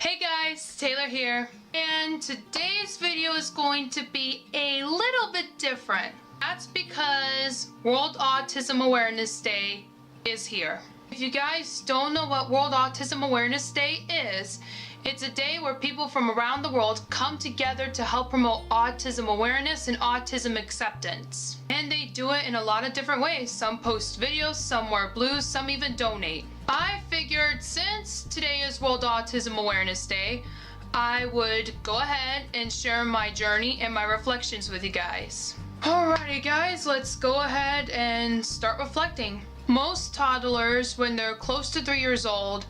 Hey guys, Taylor here, and today's video is going to be a little bit different. That's because World Autism Awareness Day is here. If you guys don't know what World Autism Awareness Day is, it's a day where people from around the world come together to help promote autism awareness and autism acceptance. And they do it in a lot of different ways. Some post videos, some wear blues, some even donate. I figured since today is World Autism Awareness Day, I would go ahead and share my journey and my reflections with you guys. Alrighty guys, let's go ahead and start reflecting. Most toddlers, when they're close to 3 years old,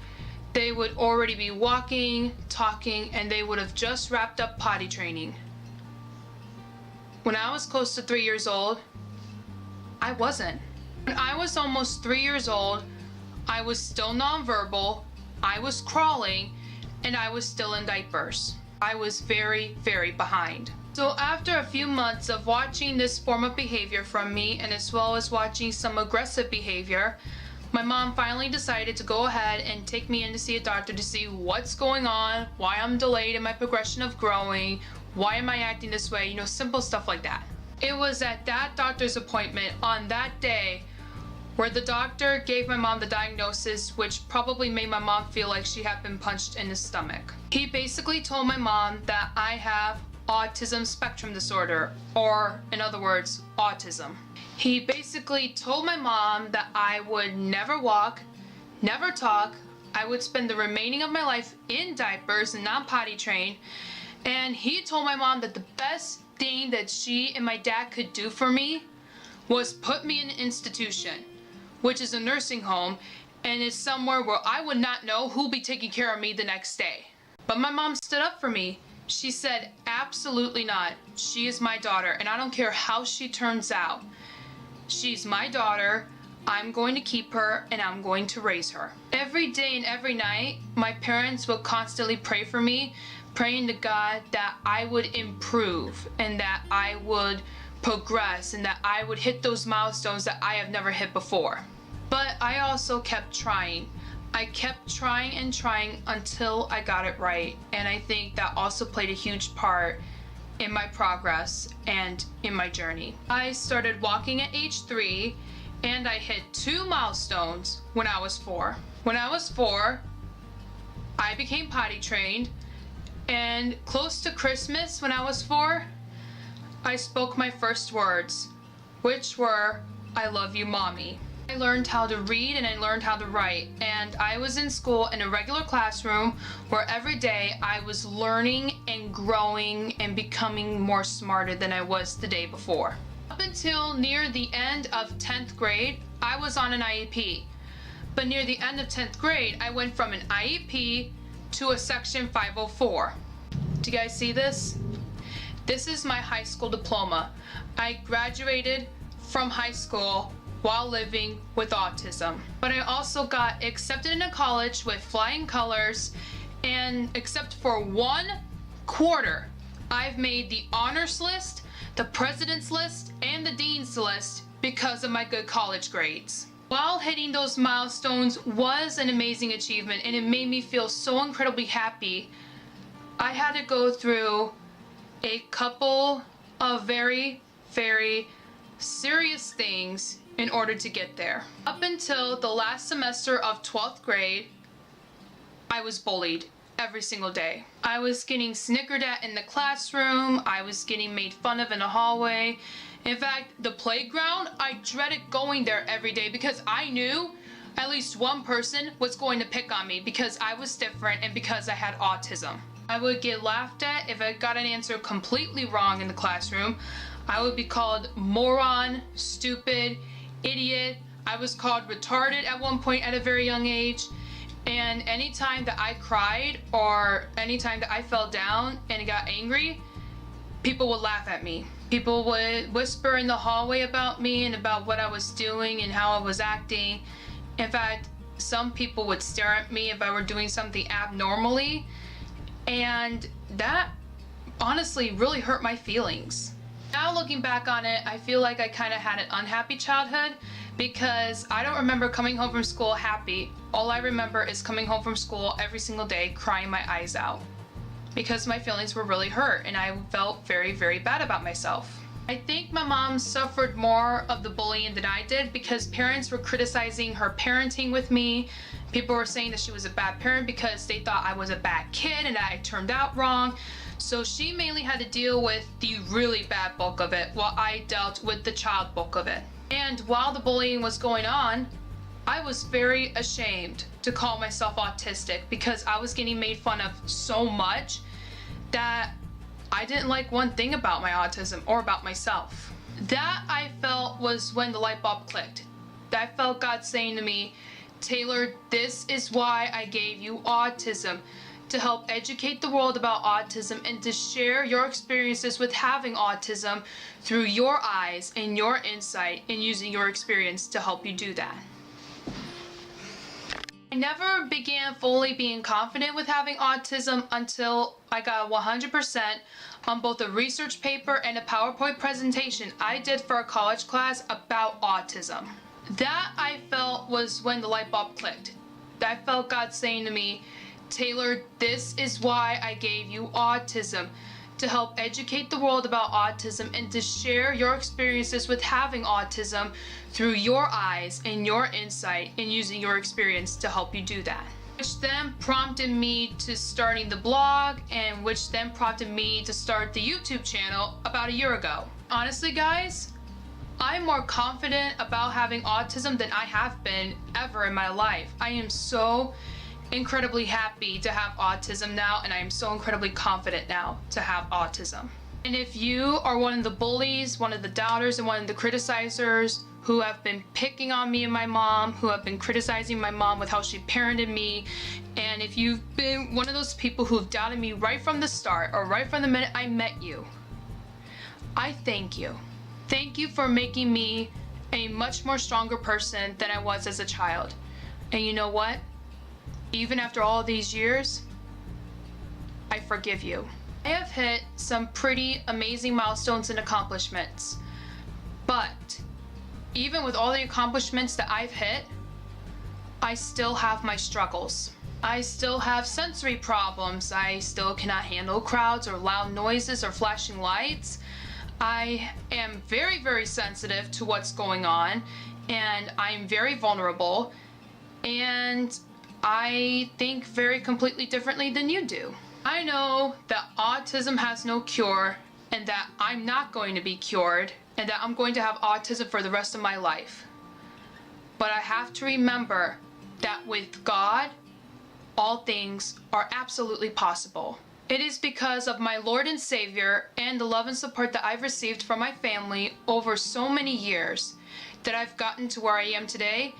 they would already be walking, talking, and they would have just wrapped up potty training. When I was close to 3 years old, I wasn't. When I was almost 3 years old, I was still nonverbal, I was crawling, and I was still in diapers. I was very, very behind. So after a few months of watching this form of behavior from me, and as well as watching some aggressive behavior, my mom finally decided to go ahead and take me in to see a doctor to see what's going on, why I'm delayed in my progression of growing, why am I acting this way, simple stuff like that. It was at that doctor's appointment on that day where the doctor gave my mom the diagnosis, which probably made my mom feel like she had been punched in the stomach. He basically told my mom that I have autism spectrum disorder, or in other words, autism. He basically told my mom that I would never walk, never talk, I would spend the remaining of my life in diapers and not potty trained, and he told my mom that the best thing that she and my dad could do for me was put me in an institution, which is a nursing home, and is somewhere where I would not know who'll be taking care of me the next day. But my mom stood up for me. She said, absolutely not. She is my daughter, and I don't care how she turns out. She's my daughter. I'm going to keep her, and I'm going to raise her. Every day and every night, my parents would constantly pray for me, praying to God that I would improve, and that I would progress, and that I would hit those milestones that I have never hit before. But I also kept trying. I kept trying and trying until I got it right, and I think that also played a huge part in my progress and in my journey. I started walking at age 3, and I hit 2 milestones when I was 4. When I was 4, I became potty trained, and close to Christmas when I was 4, I spoke my first words, which were, I love you, mommy. I learned how to read and I learned how to write, and I was in school in a regular classroom where every day I was learning and growing and becoming more smarter than I was the day before. Up until near the end of 10th grade, I was on an IEP. But near the end of 10th grade, I went from an IEP to a Section 504. Do you guys see this? This is my high school diploma. I graduated from high school while living with autism. But I also got accepted into college with flying colors, and except for 1 quarter, I've made the honors list, the president's list, and the dean's list because of my good college grades. While hitting those milestones was an amazing achievement, and it made me feel so incredibly happy, I had to go through a couple of very, very serious things in order to get there. Up until the last semester of 12th grade, I was bullied every single day. I was getting snickered at in the classroom, I was getting made fun of in the hallway. In fact, the playground, I dreaded going there every day because I knew at least one person was going to pick on me because I was different and because I had autism. I would get laughed at if I got an answer completely wrong in the classroom. I would be called moron, stupid, idiot. I was called retarded at one point at a very young age. And anytime that I cried or anytime that I fell down and got angry, people would laugh at me. People would whisper in the hallway about me and about what I was doing and how I was acting. In fact, some people would stare at me if I were doing something abnormally, and that honestly really hurt my feelings. Now looking back on it, I feel like I kind of had an unhappy childhood because I don't remember coming home from school happy. All I remember is coming home from school every single day crying my eyes out because my feelings were really hurt and I felt very, very bad about myself. I think my mom suffered more of the bullying than I did because parents were criticizing her parenting with me. People were saying that she was a bad parent because they thought I was a bad kid and that I turned out wrong. So she mainly had to deal with the really bad bulk of it while I dealt with the child bulk of it. And while the bullying was going on, I was very ashamed to call myself autistic because I was getting made fun of so much that I didn't like one thing about my autism or about myself. That I felt was when the light bulb clicked. I felt God saying to me, Taylor, this is why I gave you autism, to help educate the world about autism and to share your experiences with having autism through your eyes and your insight and using your experience to help you do that. I never began fully being confident with having autism until I got 100% on both a research paper and a PowerPoint presentation I did for a college class about autism. That I felt was when the light bulb clicked. I felt God saying to me, Taylor, this is why I gave you autism, to help educate the world about autism and to share your experiences with having autism through your eyes and your insight and using your experience to help you do that. Which then prompted me to starting the blog and which then prompted me to start the YouTube channel about a year ago. Honestly, guys, I'm more confident about having autism than I have been ever in my life. I am so incredibly happy to have autism now, and I am so incredibly confident now to have autism. And if you are one of the bullies, one of the doubters, and one of the criticizers who have been picking on me and my mom, who have been criticizing my mom with how she parented me, and if you've been one of those people who've doubted me right from the start or right from the minute I met you, I thank you. Thank you for making me a much more stronger person than I was as a child. And you know what? Even after all these years, I forgive you. I have hit some pretty amazing milestones and accomplishments, but even with all the accomplishments that I've hit, I still have my struggles. I still have sensory problems. I still cannot handle crowds or loud noises or flashing lights. I am very, very sensitive to what's going on, and I'm very vulnerable, and I think very completely differently than you do. I know that autism has no cure and that I'm not going to be cured and that I'm going to have autism for the rest of my life. But I have to remember that with God, all things are absolutely possible. It is because of my Lord and Savior and the love and support that I've received from my family over so many years that I've gotten to where I am today.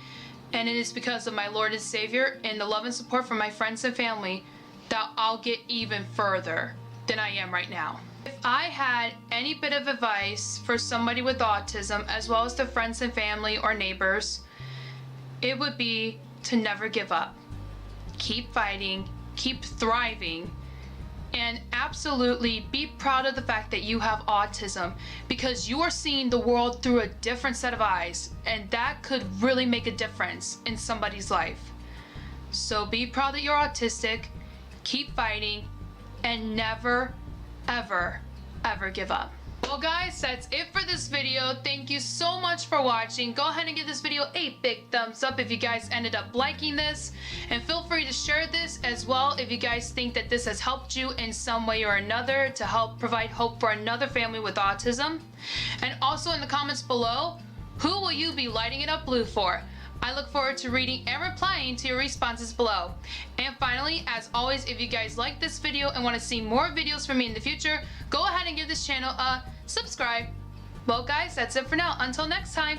And it is because of my Lord and Savior and the love and support from my friends and family that I'll get even further than I am right now. If I had any bit of advice for somebody with autism, as well as the friends and family or neighbors, it would be to never give up. Keep fighting, keep thriving, and absolutely be proud of the fact that you have autism, because you are seeing the world through a different set of eyes, and that could really make a difference in somebody's life. So be proud that you're autistic, keep fighting, and never, ever, ever give up. Well guys, that's it for this video. Thank you so much for watching. Go ahead and give this video a big thumbs up if you guys ended up liking this, and feel free to share this as well if you guys think that this has helped you in some way or another to help provide hope for another family with autism. And also in the comments below, who will you be lighting it up blue for? I look forward to reading and replying to your responses below. And finally, as always, if you guys like this video and want to see more videos from me in the future, go ahead and give this channel a subscribe. Well guys, that's it for now. Until next time.